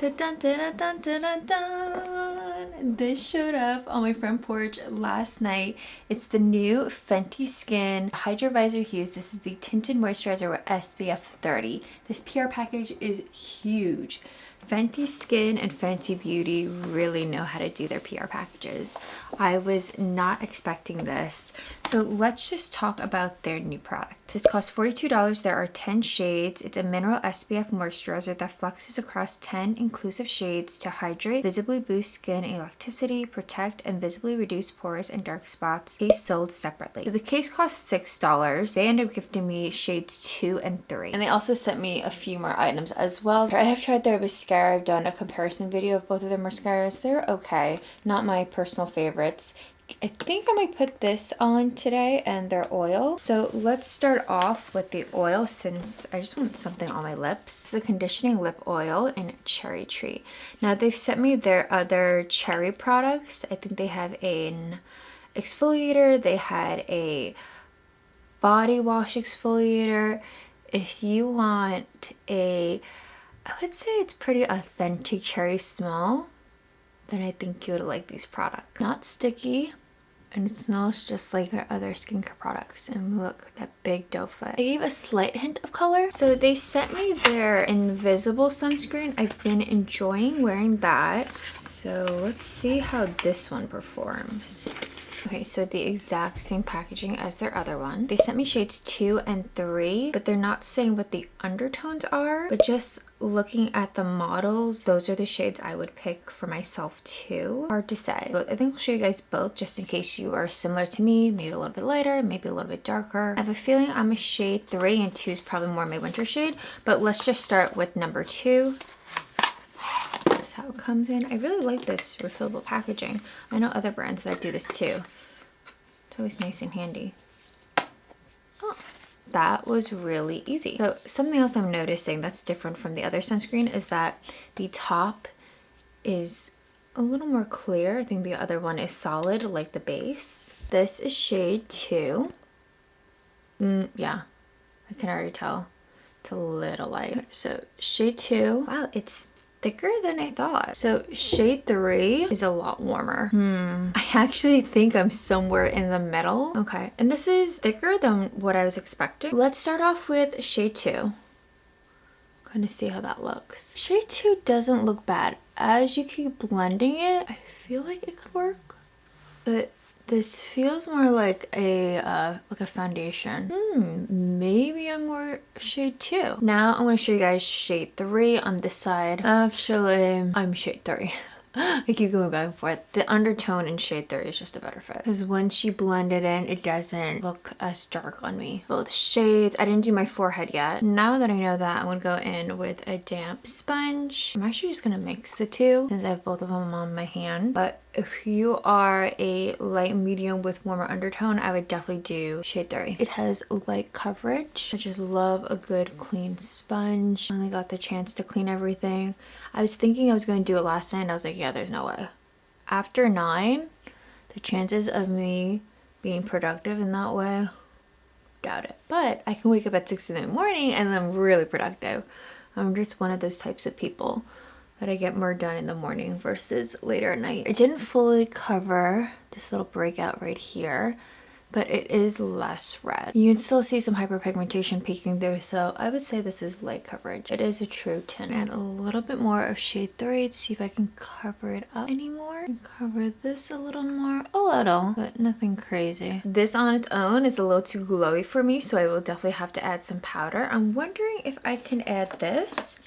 Dun, dun, dun, dun, dun, dun, dun. This showed up on my front porch last night. It's the new Fenty Skin Hydra Vizor Huez. This is the Tinted Moisturizer with SPF 30. This PR package is huge. Fenty Skin and Fenty Beauty really know how to do their PR packages. I was not expecting this. So let's just talk about their new product. This costs $42. There are 10 shades. It's a mineral SPF moisturizer that flexes across 10 inclusive shades to hydrate, visibly boost skin elasticity, protect, and visibly reduce pores and dark spots. Case sold separately. So the case costs $6. They ended up gifting me shades 2 and 3. And they also sent me a few more items as well. I have tried their mascara. I've done a comparison video of both of their mascaras. They're okay. Not my personal favorites. I think I might put this on today and their oil. So let's start off with the oil since I just want something on my lips. The conditioning lip oil in Cherry Tree. Now they've sent me their other cherry products. I think they have an exfoliator. They had a body wash exfoliator. If you want a, I would say it's pretty authentic cherry smell, then I think you would like these products. Not sticky, and it smells just like our other skincare products. And look, that big doe foot. They gave a slight hint of color. So they sent me their Invisible sunscreen. I've been enjoying wearing that. So let's see how this one performs. Okay, so the exact same packaging as their other one. They sent me shades 2 and 3, but they're not saying what the undertones are. But just looking at the models, those are the shades I would pick for myself too. Hard to say. But I think I'll show you guys both just in case you are similar to me, maybe a little bit lighter, maybe a little bit darker. I have a feeling I'm a shade 3 and 2 is probably more my winter shade. But let's just start with number 2. That's how it comes in. I really like this refillable packaging. I know other brands that do this too. It's always nice and handy. Oh, that was really easy. So something else I'm noticing that's different from the other sunscreen is that the top is a little more clear. I think the other one is solid like the base. This is shade 2. Yeah, I can already tell. It's a little light. Okay, so shade 2. Wow, it's thicker than I thought. So shade 3 is a lot warmer. I actually think I'm somewhere in the middle. Okay, and this is thicker than what I was expecting. Let's start off with shade 2. Kind of see how that looks. Shade 2 doesn't look bad. As you keep blending it, I feel like it could work. But this feels more like a foundation. Maybe I'm more shade 2. Now I'm going to show you guys shade 3 on this side. Actually, I'm shade 3. I keep going back and forth. The undertone in shade 3 is just a better fit. Because once you blend it in, it doesn't look as dark on me. Both shades. I didn't do my forehead yet. Now that I know that, I'm going to go in with a damp sponge. I'm actually just going to mix the two since I have both of them on my hand. But if you are a light medium with warmer undertone, I would definitely do shade 3. It has light coverage. I just love a good clean sponge. Finally got the chance to clean everything. I was thinking I was going to do it last night and I was like, yeah, there's no way. After 9, the chances of me being productive in that way, doubt it. But I can wake up at 6 in the morning and I'm really productive. I'm just one of those types of people that I get more done in the morning versus later at night. I didn't fully cover this little breakout right here, but it is less red. You can still see some hyperpigmentation peeking through, so I would say this is light coverage. It is a true tint. And a little bit more of shade 3 to see if I can cover it up anymore. Cover this a little more, a little, but nothing crazy. This on its own is a little too glowy for me, so I will definitely have to add some powder. I'm wondering if I can add this.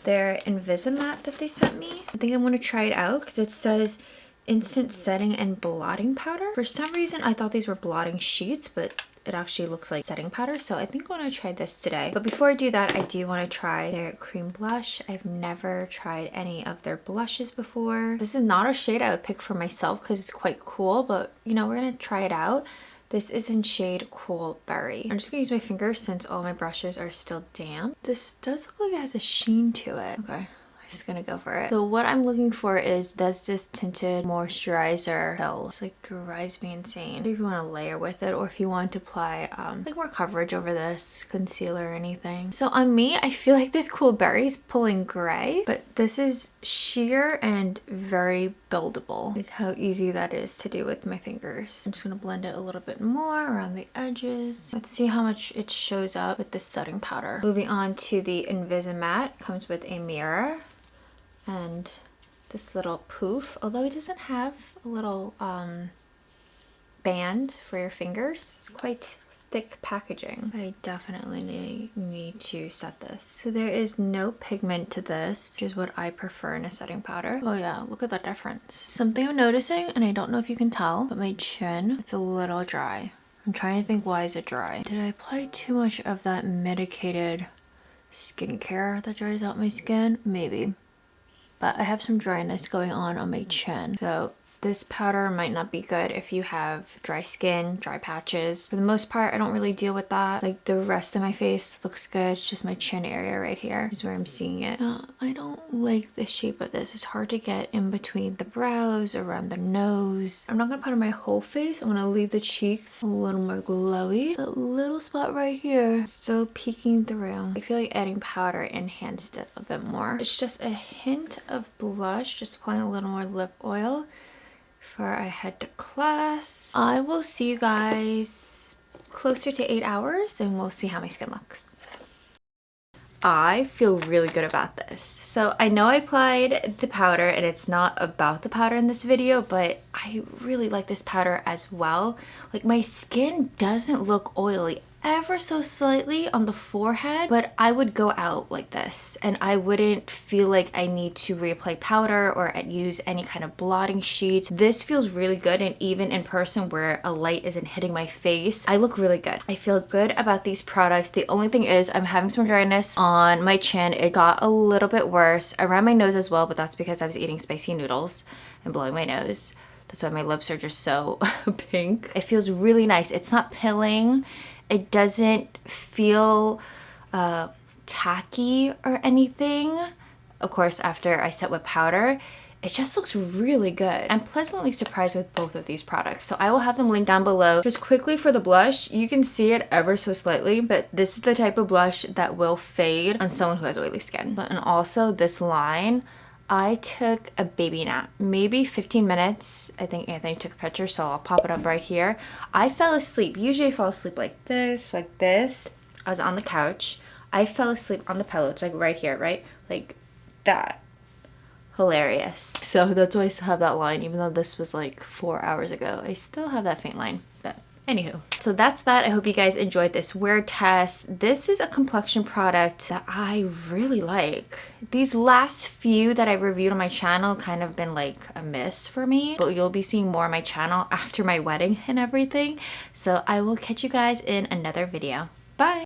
Their Invisimatte that they sent me. I think I'm going to try it out because it says instant setting and blotting powder. For some reason I thought these were blotting sheets, but it actually looks like setting powder, so I think I'm going to try this today. But before I do that, I do want to try their cream blush. I've never tried any of their blushes before. This is not a shade I would pick for myself because it's quite cool, but you know, we're going to try it out. This is in shade Cool Berry. I'm just gonna use my fingers since all my brushes are still damp. This does look like it has a sheen to it. Okay, I just gonna go for it. So what I'm looking for is, does this tinted moisturizer kill? It's like drives me insane. If you want to layer with it, or if you want to apply like more coverage over this, concealer or anything. So on me, I feel like this Cool Berry's pulling gray, but this is sheer and very buildable. Like how easy that is to do with my fingers. I'm just gonna blend it a little bit more around the edges. Let's see how much it shows up with this setting powder. Moving on to the Invisimatte. Comes with a mirror and this little poof, although it doesn't have a little band for your fingers. It's quite thick packaging, but I definitely need to set this. So there is no pigment to this, which is what I prefer in a setting powder. Oh yeah, look at that difference. Something I'm noticing, and I don't know if you can tell, but my chin, it's a little dry. I'm trying to think, why is it dry? Did I apply too much of that medicated skincare that dries out my skin? Maybe. But I have some dryness going on my chin. So this powder might not be good if you have dry skin, dry patches. For the most part, I don't really deal with that. Like the rest of my face looks good. It's just my chin area right here is where I'm seeing it. I don't like the shape of this. It's hard to get in between the brows, around the nose. I'm not gonna put on my whole face. I'm gonna leave the cheeks a little more glowy. That little spot right here still peeking through. I feel like adding powder enhanced it a bit more. It's just a hint of blush, just applying a little more lip oil before I head to class. I will see you guys closer to 8 hours and we'll see how my skin looks. I feel really good about this. So I know I applied the powder and it's not about the powder in this video, but I really like this powder as well. Like my skin doesn't look oily ever so slightly on the forehead, but I would go out like this and I wouldn't feel like I need to reapply powder or use any kind of blotting sheets. This feels really good, and even in person where a light isn't hitting my face, I look really good. I feel good about these products. The only thing is I'm having some dryness on my chin. It got a little bit worse around my nose as well, but that's because I was eating spicy noodles and blowing my nose. That's why my lips are just so pink. It feels really nice. It's not pilling. It doesn't feel tacky or anything. Of course, after I set with powder, it just looks really good. I'm pleasantly surprised with both of these products. So I will have them linked down below. Just quickly for the blush, you can see it ever so slightly, but this is the type of blush that will fade on someone who has oily skin. And also this line, I took a baby nap, maybe 15 minutes. I think Anthony took a picture, so I'll pop it up right here. I fell asleep. Usually I fall asleep like this, like this. I was on the couch. I fell asleep on the pillow. It's like right here, right? Like that. Hilarious. So that's why I still have that line, even though this was like 4 hours ago. I still have that faint line, but anywho. So that's that. I hope you guys enjoyed this wear test. This is a complexion product that I really like. These last few that I reviewed on my channel kind of been like a miss for me, but you'll be seeing more on my channel after my wedding and everything. So I will catch you guys in another video. Bye.